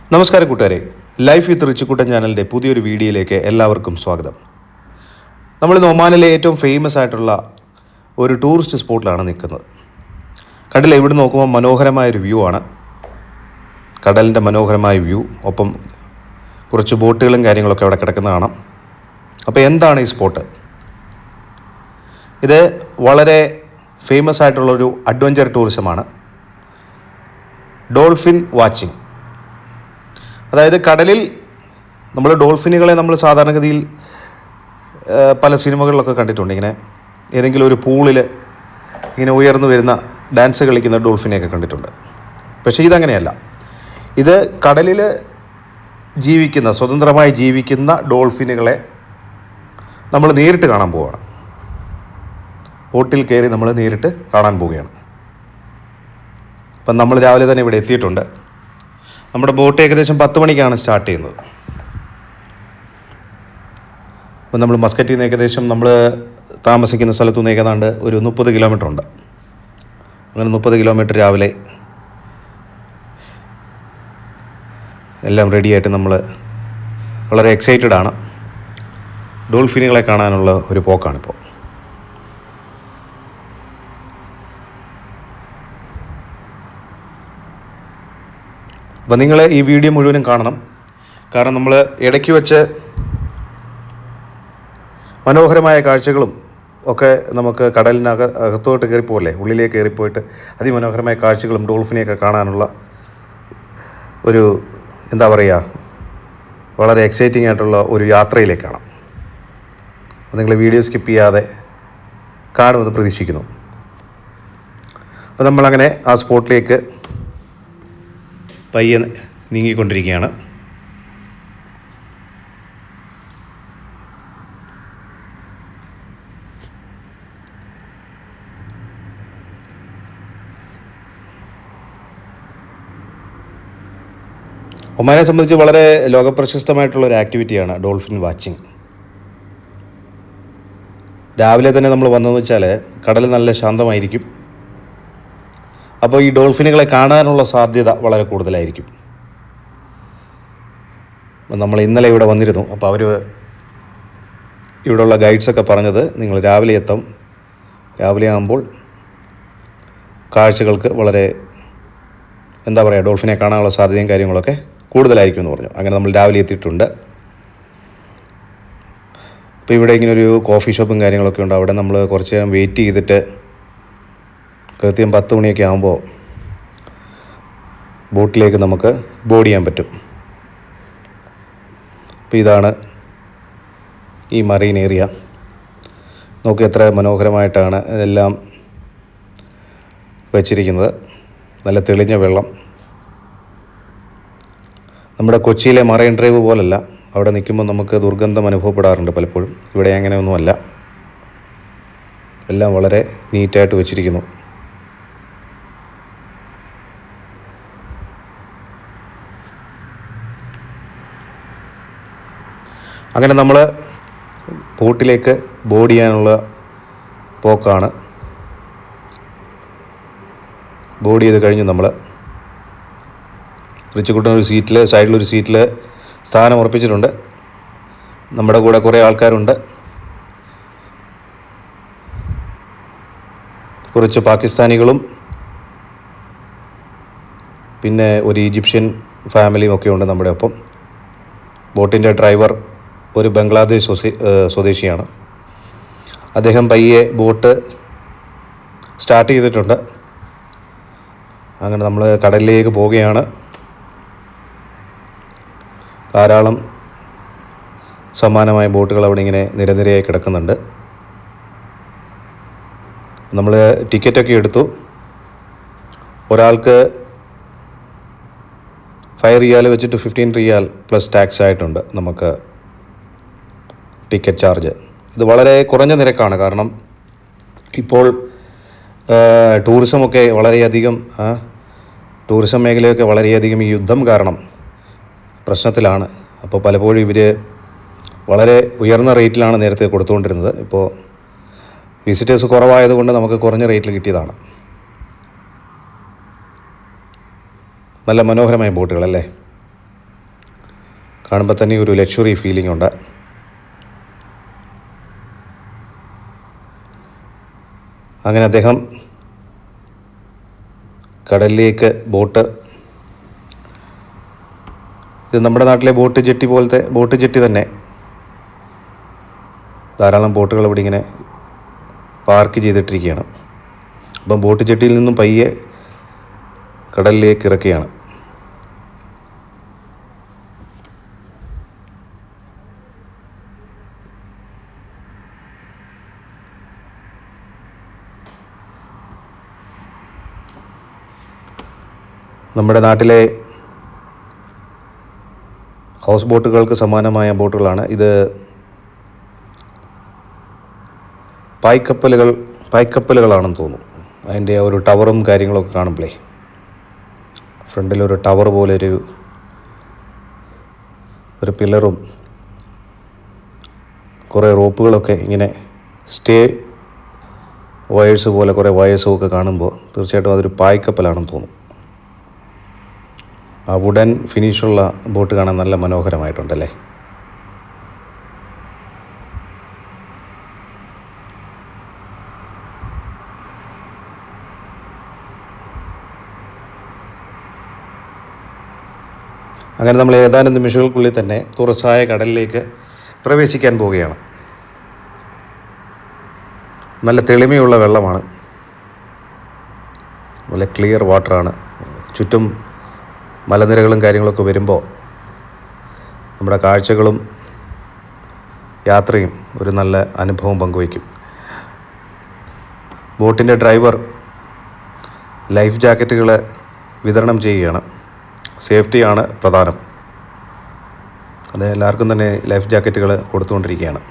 നമസ്കാരം കൂട്ടുകാരെ, life with റിച്ചിക്കുട്ടൻ ചാനലിൻ്റെ പുതിയൊരു വീഡിയോയിലേക്ക് എല്ലാവർക്കും സ്വാഗതം. നമ്മൾ ഒമാനിലെ ഏറ്റവും ഫേമസ് ആയിട്ടുള്ള ഒരു ടൂറിസ്റ്റ് സ്പോട്ടിലാണ് നിൽക്കുന്നത്. കടലിൽ എവിടെ നോക്കുമ്പോൾ മനോഹരമായൊരു വ്യൂ ആണ്. കടലിൻ്റെ മനോഹരമായ വ്യൂ, ഒപ്പം കുറച്ച് ബോട്ടുകളും കാര്യങ്ങളൊക്കെ അവിടെ കിടക്കുന്ന കാണാം. അപ്പോൾ എന്താണ് ഈ സ്പോട്ട്? ഇത് വളരെ ഫേമസ് ആയിട്ടുള്ളൊരു അഡ്വഞ്ചർ ടൂറിസമാണ്, ഡോൾഫിൻ വാച്ചിങ്. അതായത് കടലിൽ നമ്മൾ ഡോൾഫിനുകളെ നമ്മൾ സാധാരണഗതിയിൽ പല സിനിമകളിലൊക്കെ കണ്ടിട്ടുണ്ട്. ഇങ്ങനെ ഏതെങ്കിലും ഒരു പൂളിൽ ഇങ്ങനെ ഉയർന്നു വരുന്ന ഡാൻസ് കളിക്കുന്ന ഡോൾഫിനെയൊക്കെ കണ്ടിട്ടുണ്ട്. പക്ഷേ ഇതങ്ങനെയല്ല. ഇത് കടലിൽ ജീവിക്കുന്ന, സ്വതന്ത്രമായി ജീവിക്കുന്ന ഡോൾഫിനുകളെ നമ്മൾ നേരിട്ട് കാണാൻ പോവുകയാണ്. ബോട്ടിൽ കയറി നമ്മൾ നേരിട്ട് കാണാൻ പോവുകയാണ്. അപ്പം നമ്മൾ രാവിലെ തന്നെ ഇവിടെ എത്തിയിട്ടുണ്ട്. നമ്മുടെ ബോട്ട് ഏകദേശം 10 മണിക്കാണ് സ്റ്റാർട്ട് ചെയ്യുന്നത്. അപ്പോൾ നമ്മൾ മസ്കറ്റിൽ നിന്ന് ഏകദേശം നമ്മൾ താമസിക്കുന്ന സ്ഥലത്തു നിന്ന് ഏതാണ്ട് ഒരു 30 കിലോമീറ്റർ ഉണ്ട്. അങ്ങനെ 30 കിലോമീറ്റർ രാവിലെ എല്ലാം റെഡിയായിട്ട് നമ്മൾ വളരെ എക്സൈറ്റഡ് ആണ്. ഡോൾഫിനുകളെ കാണാനുള്ള ഒരു പോക്കാണിപ്പോൾ. അപ്പോൾ നിങ്ങൾ ഈ വീഡിയോ മുഴുവനും കാണണം. കാരണം നമ്മൾ ഇടയ്ക്ക് വെച്ച് മനോഹരമായ കാഴ്ചകളും ഒക്കെ നമുക്ക് അകത്തോട്ട് കയറിപ്പോകല്ലേ, ഉള്ളിലേക്ക് കയറിപ്പോയിട്ട് അതിമനോഹരമായ കാഴ്ചകളും ഡോൾഫിനെയൊക്കെ കാണാനുള്ള ഒരു എന്താ പറയുക, വളരെ എക്സൈറ്റിംഗ് ആയിട്ടുള്ള ഒരു യാത്രയിലേക്കാണ്. അപ്പോൾ നിങ്ങൾ വീഡിയോ സ്കിപ്പ് ചെയ്യാതെ കാണുമെന്ന് പ്രതീക്ഷിക്കുന്നു. അപ്പോൾ നമ്മളങ്ങനെ ആ സ്പോട്ടിലേക്ക് പയ്യെ നീങ്ങിക്കൊണ്ടിരിക്കുകയാണ്. ഒമാനെ സംബന്ധിച്ച് വളരെ ലോകപ്രശസ്തമായിട്ടുള്ളൊരു ആക്ടിവിറ്റിയാണ് ഡോൾഫിൻ വാച്ചിങ്. രാവിലെ തന്നെ നമ്മൾ വന്നതെന്ന് വെച്ചാൽ കടൽ നല്ല ശാന്തമായിരിക്കും. അപ്പോൾ ഈ ഡോൾഫിനുകളെ കാണാനുള്ള സാധ്യത വളരെ കൂടുതലായിരിക്കും. നമ്മൾ ഇന്നലെ ഇവിടെ വന്നിരുന്നു. അപ്പോൾ അവർ ഇവിടെയുള്ള ഗൈഡ്സൊക്കെ പറഞ്ഞത് നിങ്ങൾ രാവിലെ എത്തും, രാവിലെ ആകുമ്പോൾ കാഴ്ചകൾക്ക് വളരെ എന്താ പറയുക, ഡോൾഫിനെ കാണാനുള്ള സാധ്യതയും കാര്യങ്ങളൊക്കെ കൂടുതലായിരിക്കും എന്ന് പറഞ്ഞു. അങ്ങനെ നമ്മൾ രാവിലെ എത്തിയിട്ടുണ്ട്. അപ്പോൾ ഇവിടെ ഇങ്ങനെ ഒരു കോഫി ഷോപ്പും കാര്യങ്ങളൊക്കെ ഉണ്ട്. അവിടെ നമ്മൾ കുറച്ച് നേരം വെയിറ്റ് ചെയ്തിട്ട് കൃത്യം 10 മണിയൊക്കെ ആകുമ്പോൾ ബോട്ടിലേക്ക് നമുക്ക് ബോർഡ് ചെയ്യാൻ പറ്റും. അപ്പോൾ ഇതാണ് ഈ മറീൻ ഏരിയ. നോക്കി എത്ര മനോഹരമായിട്ടാണ് ഇതെല്ലാം വച്ചിരിക്കുന്നത്. നല്ല തെളിഞ്ഞ വെള്ളം. നമ്മുടെ കൊച്ചിയിലെ മറൈൻ ഡ്രൈവ് പോലല്ല. അവിടെ നിൽക്കുമ്പോൾ നമുക്ക് ദുർഗന്ധം അനുഭവപ്പെടാറുണ്ട് പലപ്പോഴും. ഇവിടെ അങ്ങനെയൊന്നുമല്ല. എല്ലാം വളരെ നീറ്റായിട്ട് വച്ചിരിക്കുന്നു. അങ്ങനെ നമ്മൾ ബോട്ടിലേക്ക് ബോർഡ് ചെയ്യാനുള്ള പോക്കാണ്. ബോർഡ് ചെയ്ത് കഴിഞ്ഞ് നമ്മൾ റിച്ചിക്കുട്ടൻ ഒരു സീറ്റിൽ, സൈഡിലൊരു സീറ്റിൽ സ്ഥാനം ഉറപ്പിച്ചിട്ടുണ്ട്. നമ്മുടെ കൂടെ കുറേ ആൾക്കാരുണ്ട്. കുറച്ച് പാകിസ്ഥാനികളും പിന്നെ ഒരു ഈജിപ്ഷ്യൻ ഫാമിലിയും ഒക്കെ ഉണ്ട് നമ്മുടെ ഒപ്പം. ബോട്ടിൻ്റെ ഡ്രൈവർ ഒരു ബംഗ്ലാദേശ് സ്വദേശിയാണ്. അദ്ദേഹം പയ്യെ ബോട്ട് സ്റ്റാർട്ട് ചെയ്തിട്ടുണ്ട്. അങ്ങനെ നമ്മൾ കടലിലേക്ക് പോവുകയാണ്. ധാരാളം സമാനമായ ബോട്ടുകൾ അവിടെ ഇങ്ങനെ നിരനിരയായി കിടക്കുന്നുണ്ട്. നമ്മൾ ടിക്കറ്റൊക്കെ എടുത്തു. ഒരാൾക്ക് 5 റിയാൽ വെച്ചിട്ട് 15 റിയാൽ പ്ലസ് ടാക്സ് ആയിട്ടുണ്ട് നമുക്ക് ടിക്കറ്റ് ചാർജ്. ഇത് വളരെ കുറഞ്ഞ നിരക്കാണ്. കാരണം ഇപ്പോൾ ടൂറിസം മേഖലയൊക്കെ വളരെയധികം ഈ യുദ്ധം കാരണം പ്രശ്നത്തിലാണ്. അപ്പോൾ പലപ്പോഴും ഇവർ വളരെ ഉയർന്ന റേറ്റിലാണ് നേരത്തെ കൊടുത്തുകൊണ്ടിരുന്നത്. ഇപ്പോൾ വിസിറ്റേഴ്സ് കുറവായതുകൊണ്ട് നമുക്ക് കുറഞ്ഞ റേറ്റിൽ കിട്ടിയതാണ്. നല്ല മനോഹരമായ ബോട്ടുകളല്ലേ. കാണുമ്പോൾ തന്നെ ഒരു ലക്ഷറി ഫീലിംഗ് ഉണ്ട്. അങ്ങനെ അദ്ദേഹം കടലിലേക്ക് ഇത് നമ്മുടെ നാട്ടിലെ ബോട്ട് ജെട്ടി പോലത്തെ ബോട്ട് ജെട്ടി തന്നെ. ധാരാളം ബോട്ടുകൾ ഇവിടെ ഇങ്ങനെ പാർക്ക് ചെയ്തിട്ടിരിക്കുകയാണ്. അപ്പം ബോട്ട് ജെട്ടിയിൽ നിന്നും പയ്യെ കടലിലേക്ക് ഇറക്കുകയാണ്. നമ്മുടെ നാട്ടിലെ ഹൗസ് ബോട്ടുകൾക്ക് സമാനമായ ബോട്ടുകളാണ് ഇത്. പായ്ക്കപ്പലുകളാണെന്ന് തോന്നുന്നു. അതിൻ്റെ ഒരു ടവറും കാര്യങ്ങളൊക്കെ കാണുമ്പോഴേ ഫ്രണ്ടിലൊരു ടവർ പോലെ ഒരു പില്ലറും കുറേ റോപ്പുകളൊക്കെ ഇങ്ങനെ സ്റ്റേ വയേഴ്സ് പോലെ കുറേ വയേഴ്സും ഒക്കെ കാണുമ്പോൾ തീർച്ചയായിട്ടും അതൊരു പായ്ക്കപ്പലാണെന്ന് തോന്നും. ആ വുഡൻ ഫിനിഷുള്ള ബോട്ട് കാണാൻ നല്ല മനോഹരമായിട്ടുണ്ടല്ലേ. അങ്ങനെ നമ്മൾ ഏതാനും നിമിഷങ്ങൾക്കുള്ളിൽ തന്നെ തുറസായ കടലിലേക്ക് പ്രവേശിക്കാൻ പോവുകയാണ്. നല്ല തെളിമയുള്ള വെള്ളമാണ്, നല്ല ക്ലിയർ വാട്ടറാണ്. ചുറ്റും മലനിരകളും കാര്യങ്ങളൊക്കെ വരുമ്പോൾ നമ്മുടെ കാഴ്ചകളും യാത്രയും ഒരു നല്ല അനുഭവം പങ്കുവയ്ക്കും. ബോട്ടിൻ്റെ ഡ്രൈവർ ലൈഫ് ജാക്കറ്റുകൾ വിതരണം ചെയ്യുകയാണ്. സേഫ്റ്റിയാണ് പ്രധാനം. അത് എല്ലാവർക്കും തന്നെ ലൈഫ് ജാക്കറ്റുകൾ കൊടുത്തുകൊണ്ടിരിക്കുകയാണ്.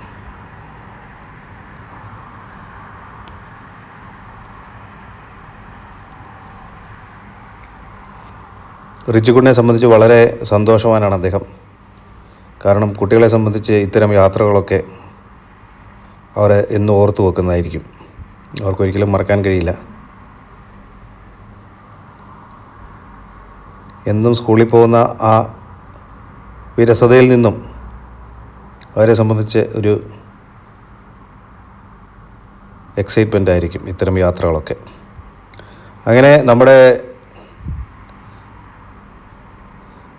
റിച്ചുകുട്ടിനെ സംബന്ധിച്ച് വളരെ സന്തോഷവാനാണ് അദ്ദേഹം. കാരണം കുട്ടികളെ സംബന്ധിച്ച് ഇത്തരം യാത്രകളൊക്കെ അവരെ എന്നും ഓർത്തു വെക്കുന്നതായിരിക്കും. അവർക്കൊരിക്കലും മറക്കാൻ കഴിയില്ല. എന്നും സ്കൂളിൽ പോകുന്ന ആ വിരസതയിൽ നിന്നും അവരെ സംബന്ധിച്ച് ഒരു എക്സൈറ്റ്മെൻ്റ് ആയിരിക്കും ഇത്തരം യാത്രകളൊക്കെ. അങ്ങനെ നമ്മുടെ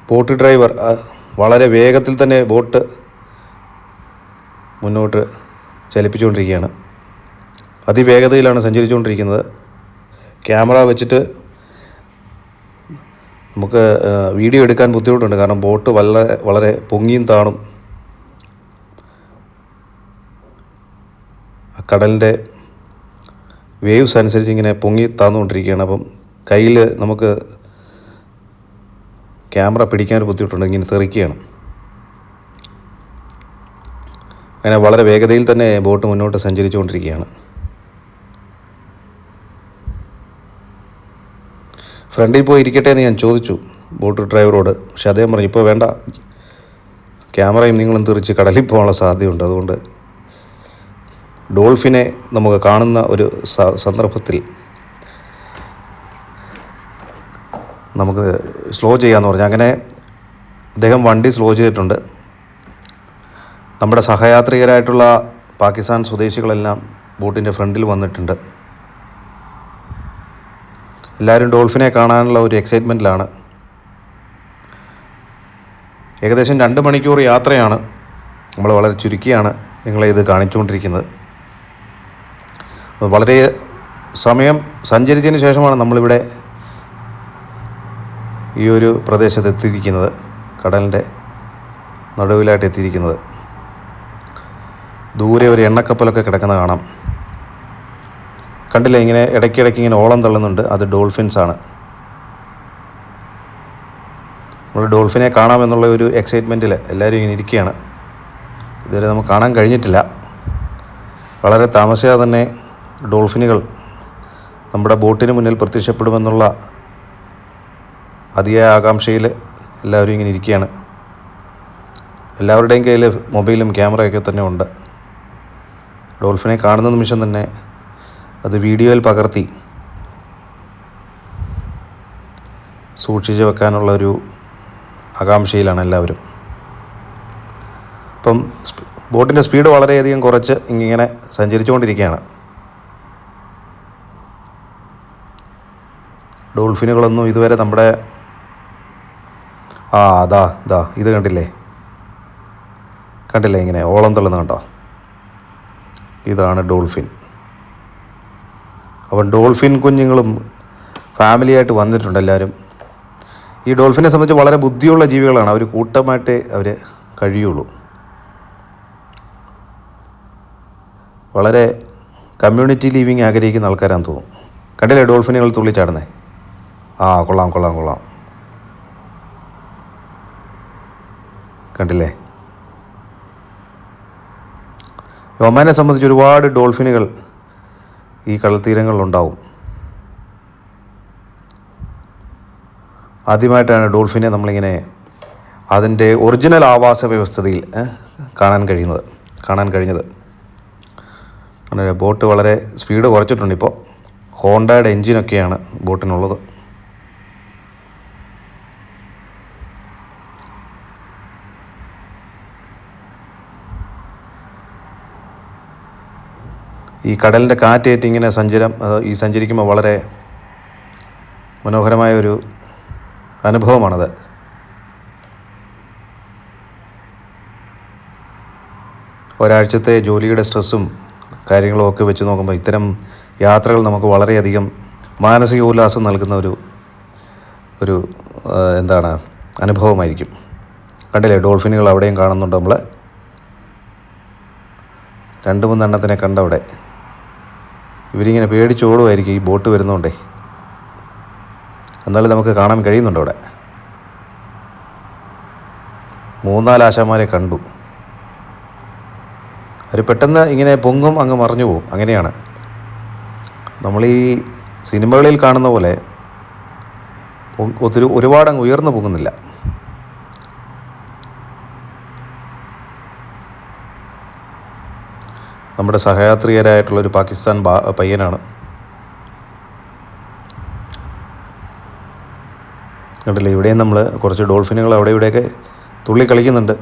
ബോട്ട് ഡ്രൈവർ വളരെ വേഗത്തിൽ തന്നെ ബോട്ട് മുന്നോട്ട് ചലിപ്പിച്ചുകൊണ്ടിരിക്കുകയാണ്. അതിവേഗതയിലാണ് സഞ്ചരിച്ചുകൊണ്ടിരിക്കുന്നത്. ക്യാമറ വെച്ചിട്ട് നമുക്ക് വീഡിയോ എടുക്കാൻ ബുദ്ധിമുട്ടുണ്ട്. കാരണം ബോട്ട് വളരെ പൊങ്ങിയും താണും കടലിൻ്റെ വേവ്സ് അനുസരിച്ച് ഇങ്ങനെ പൊങ്ങി താന്നുകൊണ്ടിരിക്കുകയാണ്. അപ്പം കയ്യിൽ നമുക്ക് ക്യാമറ പിടിക്കാനൊരു ബുദ്ധിമുട്ടുണ്ട്, ഇങ്ങനെ തെറിക്കുകയാണ്. അങ്ങനെ വളരെ വേഗതയിൽ തന്നെ ബോട്ട് മുന്നോട്ട് സഞ്ചരിച്ചുകൊണ്ടിരിക്കുകയാണ്. ഫ്രണ്ടിൽ പോയി ഇരിക്കട്ടെ എന്ന് ഞാൻ ചോദിച്ചു ബോട്ട് ഡ്രൈവറോട്. പക്ഷെ അദ്ദേഹം പറഞ്ഞു ഇപ്പോൾ വേണ്ട, ക്യാമറയും നിങ്ങളും തെറിച്ച് കടലിൽ പോകാനുള്ള സാധ്യതയുണ്ട്. അതുകൊണ്ട് ഡോൾഫിനെ നമുക്ക് കാണുന്ന ഒരു സന്ദർഭത്തിൽ നമുക്ക് സ്ലോ ചെയ്യാമെന്ന് പറഞ്ഞു. അങ്ങനെ അദ്ദേഹം വണ്ടി സ്ലോ ചെയ്തിട്ടുണ്ട്. നമ്മുടെ സഹയാത്രികരായിട്ടുള്ള പാകിസ്ഥാൻ സ്വദേശികളെല്ലാം ബോട്ടിൻ്റെ ഫ്രണ്ടിൽ വന്നിട്ടുണ്ട്. എല്ലാവരും ഡോൾഫിനെ കാണാനുള്ള ഒരു എക്സൈറ്റ്മെൻറ്റിലാണ്. ഏകദേശം 2 മണിക്കൂർ യാത്രയാണ്. നമ്മൾ വളരെ ചുരുക്കിയാണ് നിങ്ങളെ ഇത് കാണിച്ചുകൊണ്ടിരിക്കുന്നത്. വളരെ സമയം സഞ്ചരിച്ചതിന് ശേഷമാണ് നമ്മളിവിടെ ഈ ഒരു പ്രദേശത്ത് എത്തിയിരിക്കുന്നത്, കടലിൻ്റെ നടുവിലായിട്ട് എത്തിയിരിക്കുന്നത്. ദൂരെ ഒരു എണ്ണക്കപ്പലൊക്കെ കിടക്കുന്നത് കാണാം. കണ്ടില്ലേ, ഇങ്ങനെ ഇടയ്ക്കിടയ്ക്ക് ഇങ്ങനെ ഓളം തള്ളുന്നുണ്ട്. അത് ഡോൾഫിൻസാണ്. നമ്മൾ ഡോൾഫിനെ കാണാമെന്നുള്ള ഒരു എക്സൈറ്റ്മെൻറ്റിൽ എല്ലാവരും ഇങ്ങനെ ഇരിക്കുകയാണ്. ഇതുവരെ നമുക്ക് കാണാൻ കഴിഞ്ഞിട്ടില്ല. വളരെ താമസിയാതെ തന്നെ ഡോൾഫിനുകൾ നമ്മുടെ ബോട്ടിന് മുന്നിൽ പ്രത്യക്ഷപ്പെടുമെന്നുള്ള അതിയായ ആകാംക്ഷയിൽ എല്ലാവരും ഇങ്ങനെ ഇരിക്കുകയാണ്. എല്ലാവരുടെയും കയ്യിൽ മൊബൈലും ക്യാമറയൊക്കെ തന്നെ ഉണ്ട്. ഡോൾഫിനെ കാണുന്ന നിമിഷം തന്നെ അത് വീഡിയോയിൽ പകർത്തി സൂക്ഷിച്ച് വെക്കാനുള്ളൊരു ആകാംക്ഷയിലാണ് എല്ലാവരും. ഇപ്പം ബോട്ടിൻ്റെ സ്പീഡ് വളരെയധികം കുറച്ച് ഇങ്ങനെ സഞ്ചരിച്ചുകൊണ്ടിരിക്കുകയാണ്. ഡോൾഫിനുകളൊന്നും ഇതുവരെ നമ്മുടെ അതാ ഇത് കണ്ടില്ലേ ഇങ്ങനെ ഓളം തള്ളുന്ന കണ്ടോ? ഇതാണ് ഡോൾഫിൻ. അപ്പം ഡോൾഫിൻ കുഞ്ഞുങ്ങളും ഫാമിലിയായിട്ട് വന്നിട്ടുണ്ട് എല്ലാവരും. ഈ ഡോൾഫിനെ സംബന്ധിച്ച് വളരെ ബുദ്ധിയുള്ള ജീവികളാണ്. അവർ കൂട്ടമായിട്ടേ അവർ കഴിയുള്ളൂ. വളരെ കമ്മ്യൂണിറ്റി ലീവിങ് ആഗ്രഹിക്കുന്ന ആൾക്കാരാണെന്ന് തോന്നുന്നു. കണ്ടില്ലേ ഡോൾഫിനുകൾ തുള്ളിച്ചാടുന്നേ? കൊള്ളാം. കണ്ടില്ലേ? ഒമാനെ സംബന്ധിച്ച് ഒരുപാട് ഡോൾഫിനുകൾ ഈ കടൽത്തീരങ്ങളിലുണ്ടാവും. ആദ്യമായിട്ടാണ് ഡോൾഫിനെ നമ്മളിങ്ങനെ അതിൻ്റെ ഒറിജിനൽ ആവാസ വ്യവസ്ഥതയിൽ കാണാൻ കഴിഞ്ഞത്. ബോട്ട് വളരെ സ്പീഡ് കുറച്ചിട്ടുണ്ട്. ഇപ്പോൾ ഹോണ്ടയുടെ എൻജിനൊക്കെയാണ് ബോട്ടിനുള്ളത്. ഈ കടലിൻ്റെ കാറ്റേറ്റ് ഇങ്ങനെ സഞ്ചരിക്കുമ്പോൾ വളരെ മനോഹരമായൊരു അനുഭവമാണത്. ഒരാഴ്ചത്തെ ജോലിയുടെ സ്ട്രെസ്സും കാര്യങ്ങളും ഒക്കെ വെച്ച് നോക്കുമ്പോൾ ഇത്തരം യാത്രകൾ നമുക്ക് വളരെയധികം മാനസിക ഉല്ലാസം നൽകുന്ന ഒരു അനുഭവമായിരിക്കും. കണ്ടില്ലേ ഡോൾഫിനുകൾ അവിടെയും കാണുന്നുണ്ട്. നമ്മൾ 2-3 എണ്ണത്തിനെ കണ്ടവിടെ. ഇവരിങ്ങനെ പേടിച്ചോടുമായിരിക്കും ഈ ബോട്ട് വരുന്നതുകൊണ്ടേ. എന്നാലും നമുക്ക് കാണാൻ കഴിയുന്നുണ്ട് അവിടെ. 3-4 ആശാന്മാരെ കണ്ടു. അവർ പെട്ടെന്ന് ഇങ്ങനെ പൊങ്ങും, അങ്ങ് മറിഞ്ഞു പോകും. അങ്ങനെയാണ്. നമ്മൾ ഈ സിനിമകളിൽ കാണുന്ന പോലെ ഒരുപാട് അങ്ങ് ഉയർന്നു പോകുന്നില്ല. നമ്മുടെ സഹയാത്രികരായിട്ടുള്ളൊരു പാകിസ്ഥാൻ പയ്യനാണ്. കണ്ടില്ലേ? ഇവിടെയും നമ്മൾ കുറച്ച് ഡോൾഫിനുകൾ അവിടെ ഇവിടെയൊക്കെ തുള്ളി കളിക്കുന്നുണ്ട്.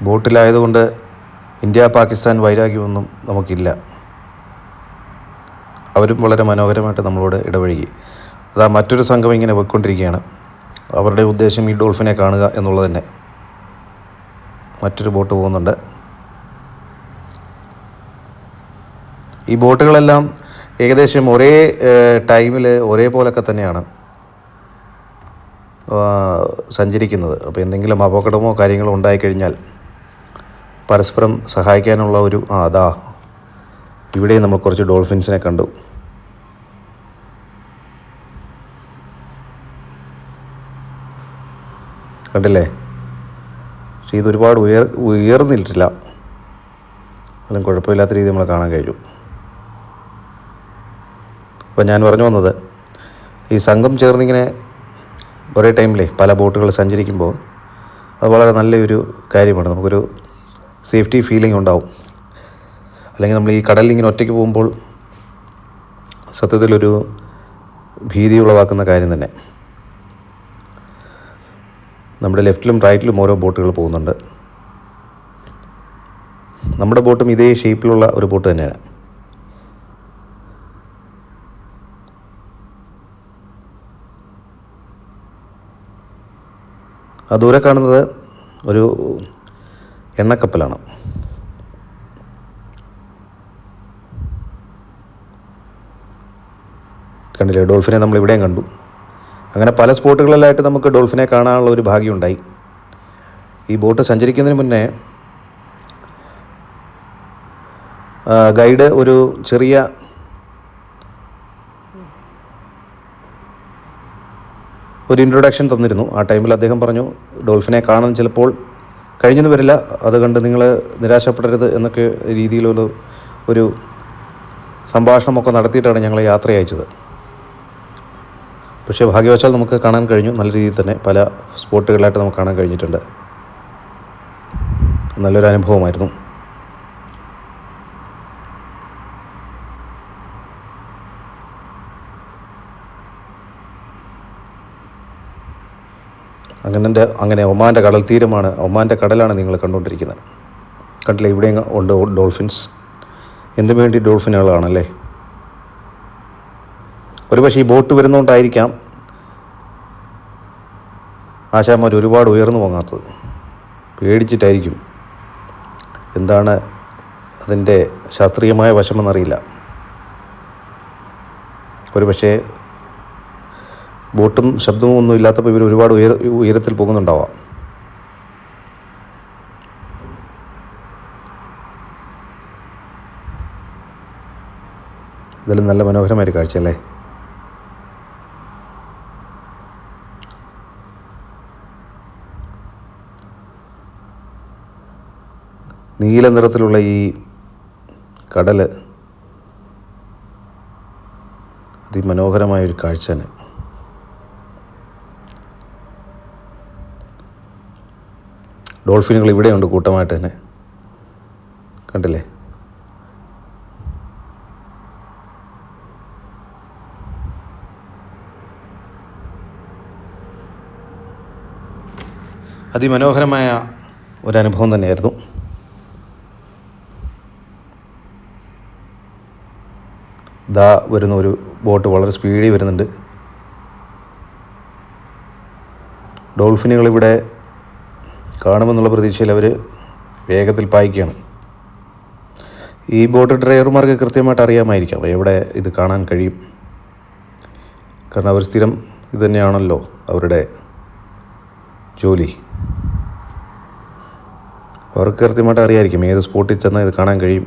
ബോട്ടിലായതുകൊണ്ട് ഇന്ത്യ പാകിസ്ഥാൻ വൈരാഗ്യമൊന്നും നമുക്കില്ല. അവരും വളരെ മനോഹരമായിട്ട് നമ്മളോട് ഇടപഴകി. മറ്റൊരു സംഘം ഇങ്ങനെ പോയിക്കൊണ്ടിരിക്കുകയാണ്. അവരുടെ ഉദ്ദേശം ഈ ഡോൾഫിനെ കാണുക എന്നുള്ളത് തന്നെ. മറ്റൊരു ബോട്ട് പോകുന്നുണ്ട്. ഈ ബോട്ടുകളെല്ലാം ഏകദേശം ഒരേ ടൈമിൽ ഒരേപോലൊക്കെ തന്നെയാണ് സഞ്ചരിക്കുന്നത്. അപ്പോൾ എന്തെങ്കിലും അപകടമോ കാര്യങ്ങളോ ഉണ്ടായിക്കഴിഞ്ഞാൽ പരസ്പരം സഹായിക്കാനുള്ള ഇവിടെയും നമ്മൾ കുറച്ച് ഡോൾഫിൻസിനെ കണ്ടു. കണ്ടില്ലേ? പക്ഷേ ഇതൊരുപാട് ഉയർന്നിട്ടില്ല. അതിലും കുഴപ്പമില്ലാത്ത രീതിയിൽ നമ്മൾ കാണാൻ കഴിഞ്ഞു. അപ്പോൾ ഞാൻ പറഞ്ഞു വന്നത്, ഈ സംഘം ചേർന്നിങ്ങനെ ഒരേ ടൈമിലെ പല ബോട്ടുകൾ സഞ്ചരിക്കുമ്പോൾ അത് വളരെ നല്ലൊരു കാര്യമാണ്. നമുക്കൊരു സേഫ്റ്റി ഫീലിംഗ് ഉണ്ടാവും. അല്ലെങ്കിൽ നമ്മൾ ഈ കടലിലിങ്ങനെ ഒറ്റയ്ക്ക് പോകുമ്പോൾ സത്യത്തിലൊരു ഭീതി ഉളവാക്കുന്ന കാര്യം തന്നെ. നമ്മുടെ ലെഫ്റ്റിലും റൈറ്റിലും ഓരോ ബോട്ടുകൾ പോകുന്നുണ്ട്. നമ്മുടെ ബോട്ടും ഇതേ ഷേപ്പിലുള്ള ഒരു ബോട്ട് തന്നെയാണ്. ദൂരെ കാണുന്നത് ഒരു എണ്ണക്കപ്പലാണ്. കണ്ടില്ലേ? ഡോൾഫിനെ നമ്മൾ ഇവിടെയും കണ്ടു. അങ്ങനെ പല സ്പോട്ടുകളിലായിട്ട് നമുക്ക് ഡോൾഫിനെ കാണാനുള്ള ഒരു ഭാഗ്യമുണ്ടായി. ഈ ബോട്ട് സഞ്ചരിക്കുന്നതിന് മുന്നേ ഗൈഡ് ഒരു ചെറിയ ഇൻട്രൊഡക്ഷൻ തന്നിരുന്നു. ആ ടൈമിൽ അദ്ദേഹം പറഞ്ഞു, ഡോൾഫിനെ കാണാൻ ചിലപ്പോൾ കഴിഞ്ഞെന്ന് വരില്ല, അത് കണ്ട് നിങ്ങൾ നിരാശപ്പെടരുത് എന്നൊക്കെ രീതിയിലുള്ള സംഭാഷണമൊക്കെ നടത്തിയിട്ടാണ് ഞങ്ങൾ യാത്ര അയച്ചത്. പക്ഷേ ഭാഗ്യവശാൽ നമുക്ക് കാണാൻ കഴിഞ്ഞു. നല്ല രീതിയിൽ തന്നെ പല സ്പോട്ടുകളായിട്ട് നമുക്ക് കാണാൻ കഴിഞ്ഞിട്ടുണ്ട്. നല്ലൊരു അനുഭവമായിരുന്നു. അങ്ങനെ ഒമാൻ്റെ കടൽ തീരമാണ്, ഒമാൻ്റെ കടലാണ് നിങ്ങൾ കണ്ടുകൊണ്ടിരിക്കുന്നത്. കണ്ടില്ലേ, ഇവിടെ ഉണ്ട് ഡോൾഫിൻസ്. എന്തിനു വേണ്ടി ഡോൾഫിനുകളാണല്ലേ. ഒരുപക്ഷെ ഈ ബോട്ട് വരുന്നതുകൊണ്ടായിരിക്കാം ആശാന്മാർ ഒരുപാട് ഉയർന്നു പോകാത്തത്. പേടിച്ചിട്ടായിരിക്കും. എന്താണ് അതിൻ്റെ ശാസ്ത്രീയമായ വശമെന്നറിയില്ല. ഒരുപക്ഷെ ബോട്ടും ശബ്ദവും ഒന്നും ഇല്ലാത്തപ്പോൾ ഇവർ ഒരുപാട് ഉയരത്തിൽ പോകുന്നുണ്ടാവാം. ഇതെല്ലാം നല്ല മനോഹരമായൊരു കാഴ്ചയല്ലേ. നീല നിറത്തിലുള്ള ഈ കടൽ അതിമനോഹരമായൊരു കാഴ്ച തന്നെ. ഡോൾഫിനുകൾ ഇവിടെയുണ്ട് കൂട്ടമായിട്ട് തന്നെ, കണ്ടില്ലേ. അതിമനോഹരമായ ഒരനുഭവം തന്നെയായിരുന്നു. ദാ വരുന്ന ഒരു ബോട്ട് വളരെ സ്പീഡിൽ വരുന്നുണ്ട്. ഡോൾഫിനുകളിവിടെ കാണുമെന്നുള്ള പ്രതീക്ഷയിൽ അവർ വേഗത്തിൽ പായിക്കുകയാണ്. ഈ ബോട്ട് ഡ്രൈവർമാർക്ക് കൃത്യമായിട്ട് അറിയാമായിരിക്കാം എവിടെ ഇത് കാണാൻ കഴിയും. കാരണം അവർ സ്ഥിരം ഇത് തന്നെയാണല്ലോ അവരുടെ ജോലി. അവർക്ക് കൃത്യമായിട്ട് അറിയാമായിരിക്കും ഏത് സ്പോട്ടിൽ ചെന്നാൽ ഇത് കാണാൻ കഴിയും.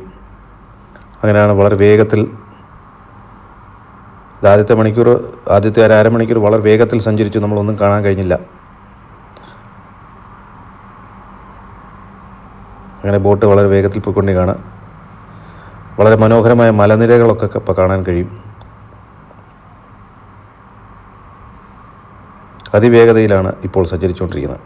അങ്ങനെയാണ് വളരെ വേഗത്തിൽ ആദ്യത്തെ അരമണിക്കൂർ വളരെ വേഗത്തിൽ സഞ്ചരിച്ചു. നമ്മളൊന്നും കാണാൻ കഴിഞ്ഞില്ല. അങ്ങനെ ബോട്ട് വളരെ വേഗത്തിൽ പോയിക്കൊണ്ടിരിക്കുകയാണ്. വളരെ മനോഹരമായ മലനിരകളൊക്കെ ഇപ്പോൾ കാണാൻ കഴിയും. അതിവേഗതയിലാണ് ഇപ്പോൾ സഞ്ചരിച്ചുകൊണ്ടിരിക്കുന്നത്.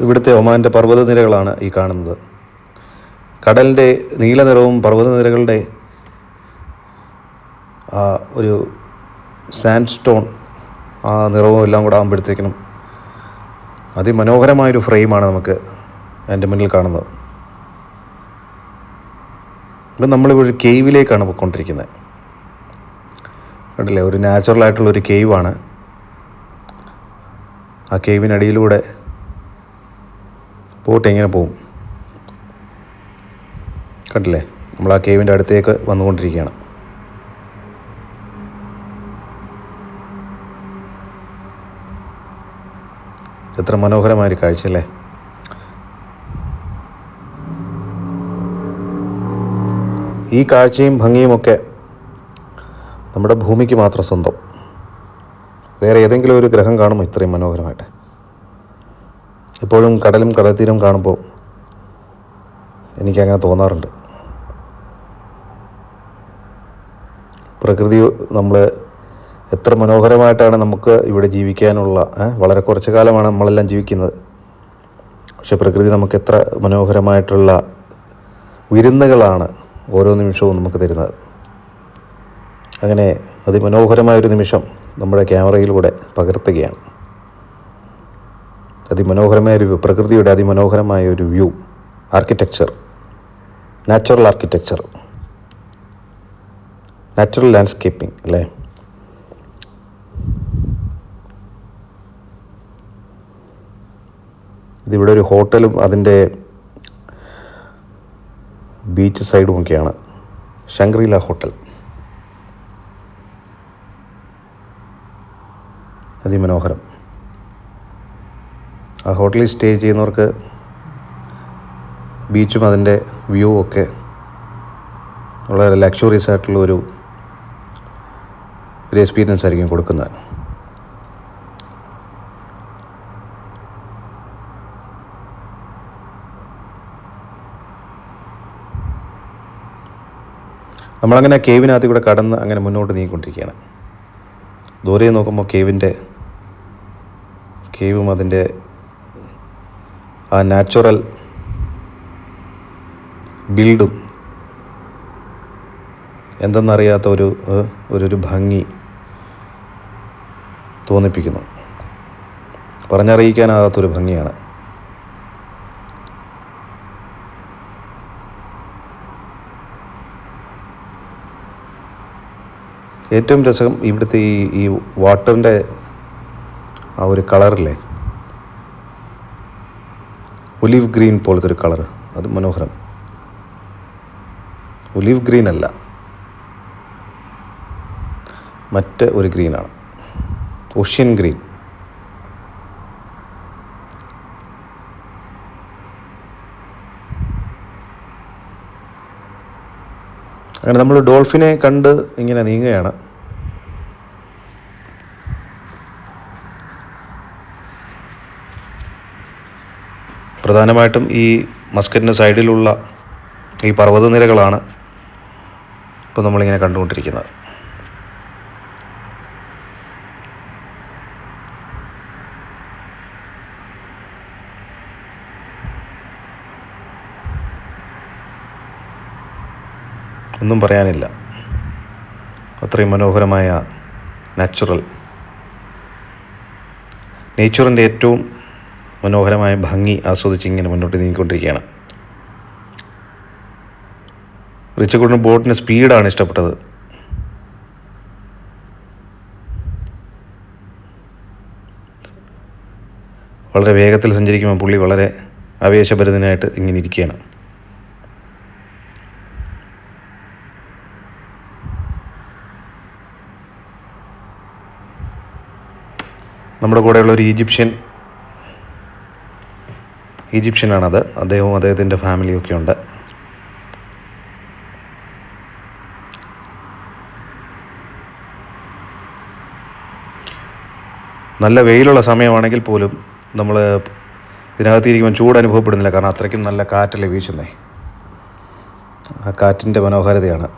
ഇവിടുത്തെ ഒമാൻ്റെ പർവ്വതനിരകളാണ് ഈ കാണുന്നത്. കടലിൻ്റെ നീല നിറവും പർവ്വതനിരകളുടെ ഒരു സാൻഡ് സ്റ്റോൺ ആ നിറവും എല്ലാം കൂടെ ആകുമ്പോഴത്തേക്കിനും അതിമനോഹരമായൊരു ഫ്രെയിമാണ് നമുക്ക് എൻ്റെ മുന്നിൽ കാണുന്നത്. ഇപ്പം നമ്മളിവിടെ കേവിലേക്കാണ് പോയിക്കൊണ്ടിരിക്കുന്നത്. കണ്ടില്ലേ, ഒരു നാച്ചുറലായിട്ടുള്ളൊരു കേവാണ്. ആ കേവിനടിയിലൂടെ ബോട്ട് എങ്ങനെ പോവും. കണ്ടില്ലേ, നമ്മൾ ആ കേവിൻ്റെ അടുത്തേക്ക് വന്നുകൊണ്ടിരിക്കുകയാണ്. എത്ര മനോഹരമായൊരു കാഴ്ചയല്ലേ. ഈ കാഴ്ചയും ഭംഗിയുമൊക്കെ നമ്മുടെ ഭൂമിക്ക് മാത്രം സ്വന്തം. വേറെ ഏതെങ്കിലും ഒരു ഗ്രഹം കാണുമോ ഇത്രയും മനോഹരമായിട്ട്? എപ്പോഴും കടലും കടൽത്തീരം കാണുമ്പോൾ എനിക്കങ്ങനെ തോന്നാറുണ്ട്. പ്രകൃതി നമ്മൾ എത്ര മനോഹരമായിട്ടാണ് നമുക്ക് ഇവിടെ ജീവിക്കാനുള്ള വളരെ കുറച്ച് കാലമാണ് നമ്മളെല്ലാം ജീവിക്കുന്നത്. പക്ഷെ പ്രകൃതി നമുക്ക് എത്ര മനോഹരമായിട്ടുള്ള വിരുന്നുകളാണ് ഓരോ നിമിഷവും നമുക്ക് തരുന്നത്. അങ്ങനെ അതിമനോഹരമായൊരു നിമിഷം നമ്മുടെ ക്യാമറയിലൂടെ പകർത്തുകയാണ്. അതിമനോഹരമായൊരു പ്രകൃതിയുടെ അതിമനോഹരമായൊരു view, architecture, natural architecture, natural landscaping അല്ലേ. ഇതിവിടെ ഒരു ഹോട്ടലും അതിൻ്റെ ബീച്ച് സൈഡും ഒക്കെയാണ്. Shangri-La hotel. അതിമനോഹരം. ആ ഹോട്ടലിൽ സ്റ്റേ ചെയ്യുന്നവർക്ക് ബീച്ചും അതിൻ്റെ വ്യൂ ഒക്കെ വളരെ ലക്ഷറീസ് ആയിട്ടുള്ള ഒരു എക്സ്പീരിയൻസ് ആയിരിക്കും കൊടുക്കുന്നത്. നമ്മളങ്ങനെ കേവിനകത്ത് കൂടെ കടന്ന് അങ്ങനെ മുന്നോട്ട് നീങ്ങിക്കൊണ്ടിരിക്കുകയാണ്. ദൂരെ നോക്കുമ്പോൾ കേവും അതിൻ്റെ ആ നാച്ചുറൽ ബിൽഡും എന്തെന്നറിയാത്ത ഒരു ഭംഗി തോന്നിപ്പിക്കുന്നു. പറഞ്ഞറിയിക്കാനാകാത്തൊരു ഭംഗിയാണ്. ഏറ്റവും രസം ഇവിടുത്തെ ഈ വാട്ടറിൻ്റെ ആ ഒരു കളറില്ലേ, ഒലിവ് ഗ്രീൻ പോലത്തെ ഒരു കളറ്, അത് മനോഹരം. ഒലിവ് ഗ്രീൻ അല്ല, മറ്റ് ഒരു ഗ്രീനാണ്, ഓഷ്യൻ ഗ്രീൻ. അങ്ങനെ നമ്മൾ ഡോൾഫിനെ കണ്ട് ഇങ്ങനെ നീങ്ങുകയാണ്. പ്രധാനമായിട്ടും ഈ മസ്കറ്റിൻ്റെ സൈഡിലുള്ള ഈ പർവ്വതനിരകളാണ് ഇപ്പോൾ നമ്മളിങ്ങനെ കണ്ടുകൊണ്ടിരിക്കുന്നത്. ഒന്നും പറയാനില്ല, അത്രയും മനോഹരമായ നേച്ചറിൻ്റെ ഏറ്റവും മനോഹരമായ ഭംഗി ആസ്വദിച്ച് ഇങ്ങനെ മുന്നോട്ട് നീങ്ങിക്കൊണ്ടിരിക്കുകയാണ്. റിച്ചക്കുട്ടന് ബോട്ടിന് സ്പീഡാണ് ഇഷ്ടപ്പെട്ടത്. വളരെ വേഗത്തിൽ സഞ്ചരിക്കുമ്പോൾ പുള്ളി വളരെ ആവേശഭരിതനായിട്ട് ഇങ്ങനെ ഇരിക്കുകയാണ്. നമ്മുടെ കൂടെയുള്ള ഒരു ഈജിപ്ഷ്യനാണത്. അദ്ദേഹവും അദ്ദേഹത്തിൻ്റെ ഫാമിലിയൊക്കെ ഉണ്ട്. നല്ല വെയിലുള്ള സമയമാണെങ്കിൽ പോലും നമ്മൾ ഇതിനകത്തിരിക്കുമ്പോൾ ചൂട് അനുഭവപ്പെടുന്നില്ല. കാരണം അത്രയ്ക്കും നല്ല കാറ്റല്ലേ വീശുന്നേ. ആ കാറ്റിൻ്റെ മനോഹാരിതയാണ്.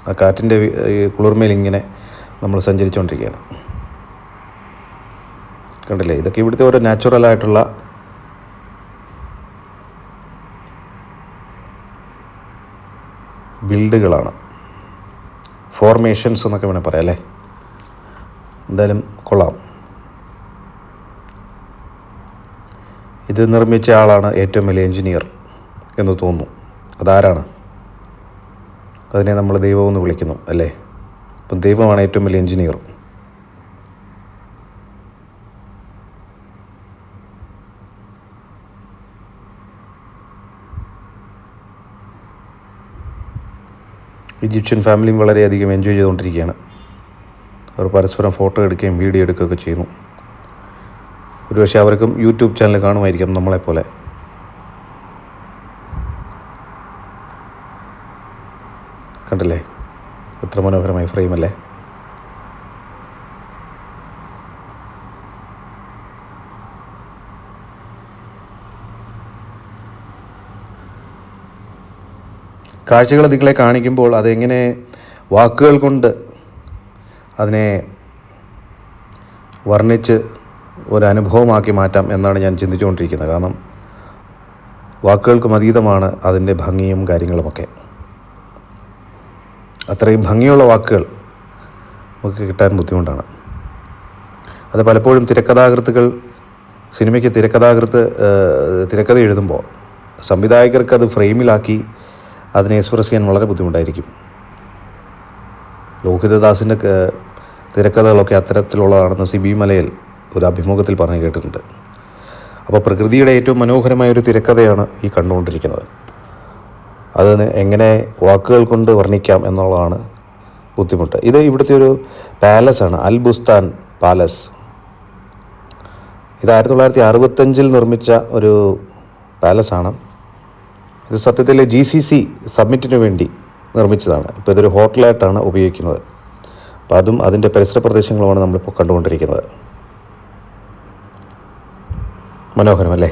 ആ കാറ്റിൻ്റെ കുളിർമയിൽ ഇങ്ങനെ നമ്മൾ സഞ്ചരിച്ചുകൊണ്ടിരിക്കുകയാണ്. കണ്ടില്ലേ, ഇതൊക്കെ ഇവിടുത്തെ ഓരോ നാച്ചുറലായിട്ടുള്ള ബിൽഡുകളാണ്, ഫോർമേഷൻസ് എന്നൊക്കെ വേണേൽ പറയാം അല്ലേ. എന്തായാലും കൊള്ളാം. ഇത് നിർമ്മിച്ച ആളാണ് ഏറ്റവും വലിയ എൻജിനീയർ എന്ന് തോന്നുന്നു. അതാരാണ്? അതിനെ നമ്മൾ ദൈവമെന്ന് വിളിക്കുന്നു അല്ലേ. അപ്പം ദൈവമാണ് ഏറ്റവും വലിയ എൻജിനീയർ. ഈജിപ്ഷ്യൻ ഫാമിലിയും വളരെയധികം എൻജോയ് ചെയ്തുകൊണ്ടിരിക്കുകയാണ്. അവർ പരസ്പരം ഫോട്ടോ എടുക്കുകയും വീഡിയോ എടുക്കുകയൊക്കെ ചെയ്യുന്നു. ഒരുപക്ഷെ അവർക്കും യൂട്യൂബ് ചാനൽ കാണുമായിരിക്കും നമ്മളെപ്പോലെ. കണ്ടില്ലേ, എത്ര മനോഹരമായ ഫ്രെയിമല്ലേ. കാഴ്ചകൾ നിങ്ങളെ കാണിക്കുമ്പോൾ അതെങ്ങനെ വാക്കുകൾ കൊണ്ട് അതിനെ വർണ്ണിച്ച് ഒരനുഭവമാക്കി മാറ്റാം എന്നാണ് ഞാൻ ചിന്തിച്ചുകൊണ്ടിരിക്കുന്നത്. കാരണം വാക്കുകൾക്കും അതീതമാണ് അതിൻ്റെ ഭംഗിയും കാര്യങ്ങളുമൊക്കെ. അത്രയും ഭംഗിയുള്ള വാക്കുകൾ നമുക്ക് കിട്ടാൻ ബുദ്ധിമുട്ടാണ്. അത് പലപ്പോഴും സിനിമയ്ക്ക് തിരക്കഥ എഴുതുമ്പോൾ സംവിധായകർക്ക് അത് ഫ്രെയിമിലാക്കി അതിനെ എക്സ്പ്രസ് ചെയ്യാൻ വളരെ ബുദ്ധിമുട്ടായിരിക്കും. ലോഹിതദാസിൻ്റെ തിരക്കഥകളൊക്കെ അത്തരത്തിലുള്ളതാണെന്ന് സിബി മലയിൽ ഒരു അഭിമുഖത്തിൽ പറഞ്ഞു കേട്ടിട്ടുണ്ട്. അപ്പോൾ പ്രകൃതിയുടെ ഏറ്റവും മനോഹരമായ ഒരു തിരക്കഥയാണ് ഈ കണ്ടുകൊണ്ടിരിക്കുന്നത്. അത് എങ്ങനെ വാക്കുകൾ കൊണ്ട് വർണ്ണിക്കാം എന്നുള്ളതാണ് ബുദ്ധിമുട്ട്. ഇത് ഇവിടുത്തെ ഒരു പാലസാണ്, അൽ ബുസ്താൻ പാലസ്. ഇത് 1965 നിർമ്മിച്ച ഒരു പാലസാണ്. ഇത് സത്യത്തിൽ GCC സമ്മിറ്റിന് വേണ്ടി നിർമ്മിച്ചതാണ്. ഇപ്പോൾ ഇതൊരു ഹോട്ടലായിട്ടാണ് ഉപയോഗിക്കുന്നത്. അപ്പോൾ അതും അതിൻ്റെ പരിസര പ്രദേശങ്ങളുമാണ് നമ്മളിപ്പോൾ കണ്ടുകൊണ്ടിരിക്കുന്നത്. മനോഹരമല്ലേ?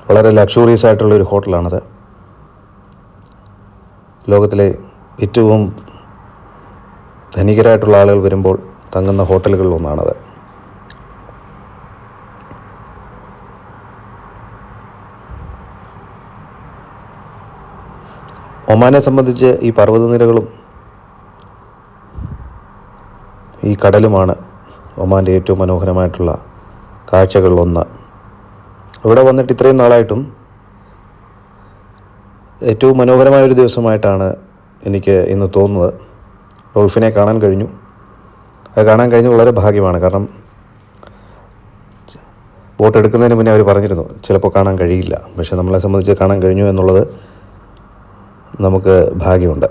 വളരെ ലക്ഷൂറിയസ് ആയിട്ടുള്ളൊരു ഹോട്ടലാണത്. ലോകത്തിലെ ഏറ്റവും ധനികരായിട്ടുള്ള ആളുകൾ വരുമ്പോൾ തങ്ങുന്ന ഹോട്ടലുകളിൽ ഒന്നാണത്. ഒമാനെ സംബന്ധിച്ച് ഈ പർവ്വതനിരകളും ഈ കടലുമാണ് ഒമാൻ്റെ ഏറ്റവും മനോഹരമായിട്ടുള്ള കാഴ്ചകളിലൊന്ന്. ഇവിടെ വന്നിട്ട് ഇത്രയും നാളായിട്ടും ഏറ്റവും മനോഹരമായൊരു ദിവസമായിട്ടാണ് എനിക്ക് ഇന്ന് തോന്നുന്നത്. ഡോൾഫിനെ കാണാൻ കഴിഞ്ഞു. അത് കാണാൻ കഴിഞ്ഞ് വളരെ ഭാഗ്യമാണ്. കാരണം ബോട്ട് എടുക്കുന്നതിന് മുന്നേ അവർ പറഞ്ഞിരുന്നു ചിലപ്പോൾ കാണാൻ കഴിയില്ല. പക്ഷേ നമ്മളെ സംബന്ധിച്ച് കാണാൻ കഴിഞ്ഞു എന്നുള്ളത് നമുക്ക് ഭാഗ്യമുണ്ട്.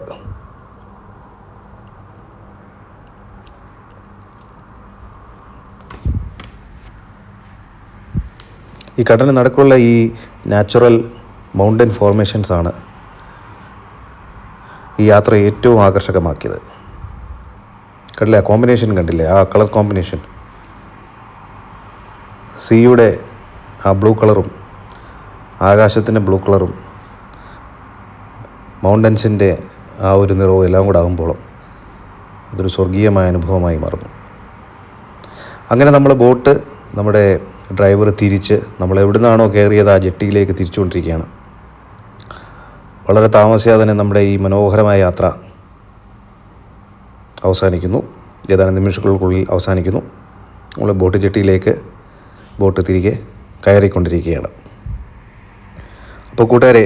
ഈ കടലിന് നടുക്കുള്ള ഈ നാച്ചുറൽ മൗണ്ടൻ ഫോർമേഷൻസാണ് ഈ യാത്ര ഏറ്റവും ആകർഷകമാക്കിയത്. കണ്ടില്ലേ, ആ കോമ്പിനേഷൻ കണ്ടില്ലേ, ആ കളർ കോമ്പിനേഷൻ, സീയുടെ ആ ബ്ലൂ കളറും ആകാശത്തിൻ്റെ ബ്ലൂ കളറും മൗണ്ടൻസിൻ്റെ ആ ഒരു നിറവും എല്ലാം കൂടെ ആകുമ്പോഴും അതൊരു സ്വർഗീയമായ അനുഭവമായി മാറുന്നു. അങ്ങനെ നമ്മൾ ബോട്ട് നമ്മുടെ ഡ്രൈവർ തിരിച്ച് നമ്മൾ എവിടെ നിന്നാണോ കയറിയത് ആ ജെട്ടിയിലേക്ക് തിരിച്ചുകൊണ്ടിരിക്കുകയാണ്. വളരെ താമസിയാതെ തന്നെ നമ്മുടെ ഈ മനോഹരമായ യാത്ര അവസാനിക്കുന്നു. ഏതാനും നിമിഷങ്ങൾക്കുള്ളിൽ അവസാനിക്കുന്നു. നമ്മൾ ബോട്ട് ജെട്ടിയിലേക്ക് ബോട്ട് തിരികെ കയറിക്കൊണ്ടിരിക്കുകയാണ്. അപ്പോൾ കൂട്ടുകാരെ,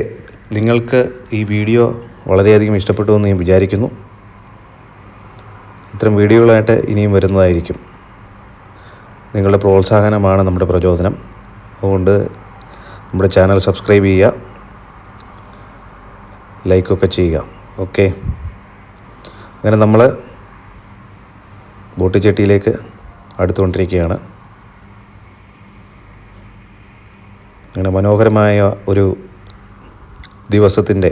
നിങ്ങൾക്ക് ഈ വീഡിയോ വളരെയധികം ഇഷ്ടപ്പെട്ടു എന്ന് ഞാൻ വിചാരിക്കുന്നു. ഇത്തരം വീഡിയോകളായിട്ട് ഇനിയും വരുന്നതായിരിക്കും. നിങ്ങളുടെ പ്രോത്സാഹനമാണ് നമ്മുടെ പ്രചോദനം. അതുകൊണ്ട് നമ്മുടെ ചാനൽ സബ്സ്ക്രൈബ് ചെയ്യുക, ലൈക്കൊക്കെ ചെയ്യുക. ഓക്കെ, അങ്ങനെ നമ്മൾ ബോട്ട് ജെട്ടിയിലേക്ക് അടുത്തുകൊണ്ടിരിക്കുകയാണ്. അങ്ങനെ മനോഹരമായ ഒരു ദിവസത്തിൻ്റെ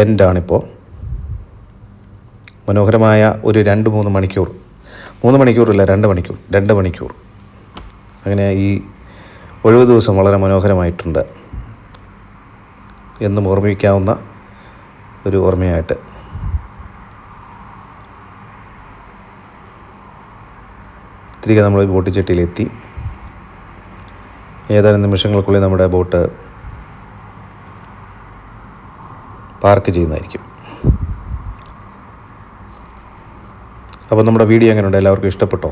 എൻഡാണിപ്പോൾ. മനോഹരമായ ഒരു 2-3 മണിക്കൂർ, 3 മണിക്കൂറില്ല 2 മണിക്കൂർ അങ്ങനെ ഈ ഒഴിവ് ദിവസം വളരെ മനോഹരമായിട്ടുണ്ട്. എന്നും ഓർമ്മിക്കാവുന്ന ഒരു ഓർമ്മയായിട്ട്. തിരികെ നമ്മൾ ബോട്ട് ജെട്ടിയിലെത്തി. ഏതാനും നിമിഷങ്ങൾക്കുള്ളിൽ നമ്മുടെ ബോട്ട് പാർക്ക് ചെയ്യുന്നതായിരിക്കും. അപ്പോൾ നമ്മുടെ വീഡിയോ എങ്ങനെയുണ്ട്? എല്ലാവർക്കും ഇഷ്ടപ്പെട്ടോ?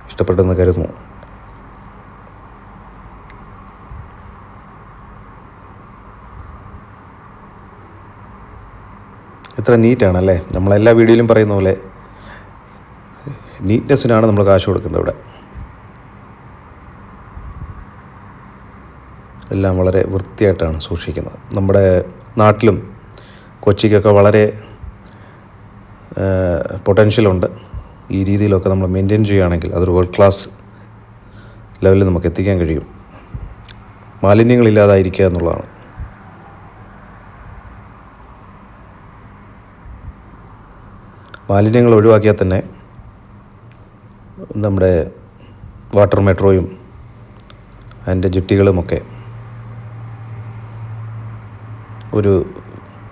ഇഷ്ടപ്പെട്ടെന്ന് കരുതുന്നു. എത്ര നീറ്റാണല്ലേ! നമ്മളെല്ലാ വീഡിയോയിലും പറയുന്ന പോലെ നീറ്റ്നെസ്സിനാണ് നമ്മൾ കാശ് കൊടുക്കേണ്ടത്. ഇവിടെ എല്ലാം വളരെ വൃത്തിയായിട്ടാണ് സൂക്ഷിക്കുന്നത്. നമ്മുടെ നാട്ടിലും കൊച്ചിക്കൊക്കെ വളരെ പൊട്ടൻഷ്യലുണ്ട്. ഈ രീതിയിലൊക്കെ നമ്മൾ മെയിൻറ്റെയിൻ ചെയ്യുകയാണെങ്കിൽ അതൊരു വേൾഡ് ക്ലാസ് ലെവലിൽ നമുക്ക് എത്തിക്കാൻ കഴിയും. മാലിന്യങ്ങളില്ലാതായിരിക്കുക എന്നുള്ളതാണ്. മാലിന്യങ്ങൾ ഒഴിവാക്കിയാൽ തന്നെ നമ്മുടെ വാട്ടർ മെട്രോയും അതിൻ്റെ ജെട്ടികളുമൊക്കെ ഒരു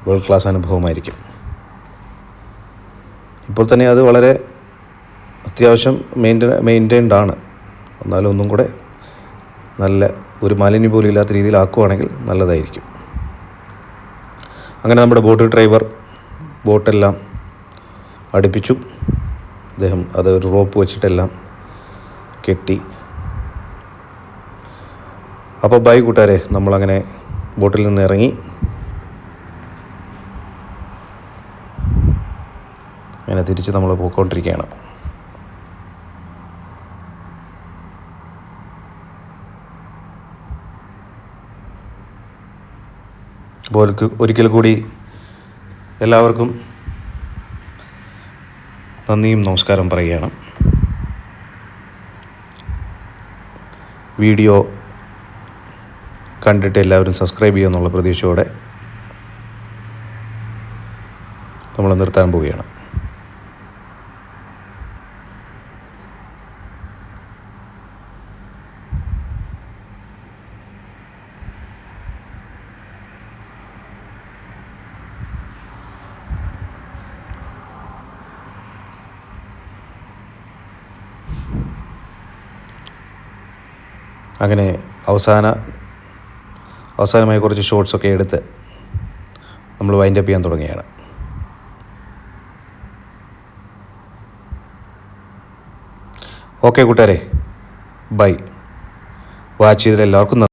വേൾഡ് ക്ലാസ് അനുഭവമായിരിക്കും. ഇപ്പോൾ തന്നെ അത് വളരെ അത്യാവശ്യം മെയിൻറ്റൈൻഡ് ആണ്. എന്നാലും ഒന്നും കൂടെ നല്ല ഒരു മാലിന്യം പോലും ഇല്ലാത്ത രീതിയിലാക്കുകയാണെങ്കിൽ നല്ലതായിരിക്കും. അങ്ങനെ നമ്മുടെ ബോട്ട് ഡ്രൈവർ ബോട്ടെല്ലാം അടുപ്പിച്ചു. അദ്ദേഹം അത് ഒരു റോപ്പ് വെച്ചിട്ടെല്ലാം കെട്ടി. അപ്പോൾ ബൈ കൂട്ടുകാരെ, നമ്മളങ്ങനെ ബോട്ടിൽ നിന്ന് ഇറങ്ങി. അങ്ങനെ തിരിച്ച് നമ്മൾ പോയിക്കൊണ്ടിരിക്കുകയാണ്. അപ്പോൾ ഒരിക്കൽ കൂടി എല്ലാവർക്കും നന്ദിയും നമസ്കാരം പറയുകയാണ്. വീഡിയോ കണ്ടിട്ട് എല്ലാവരും സബ്സ്ക്രൈബ് ചെയ്യുമെന്നുള്ള പ്രതീക്ഷയോടെ നമ്മൾ നിർത്താൻ പോവുകയാണ്. അങ്ങനെ അവസാനമായി കുറച്ച് ഷോട്ട്സൊക്കെ എടുത്ത് നമ്മൾ വൈൻഡപ്പ് ചെയ്യാൻ തുടങ്ങുകയാണ്. ഓക്കെ കൂട്ടുകാരെ, ബൈ. വാച്ച് ചെയ്തതിൽ എല്ലാവർക്കും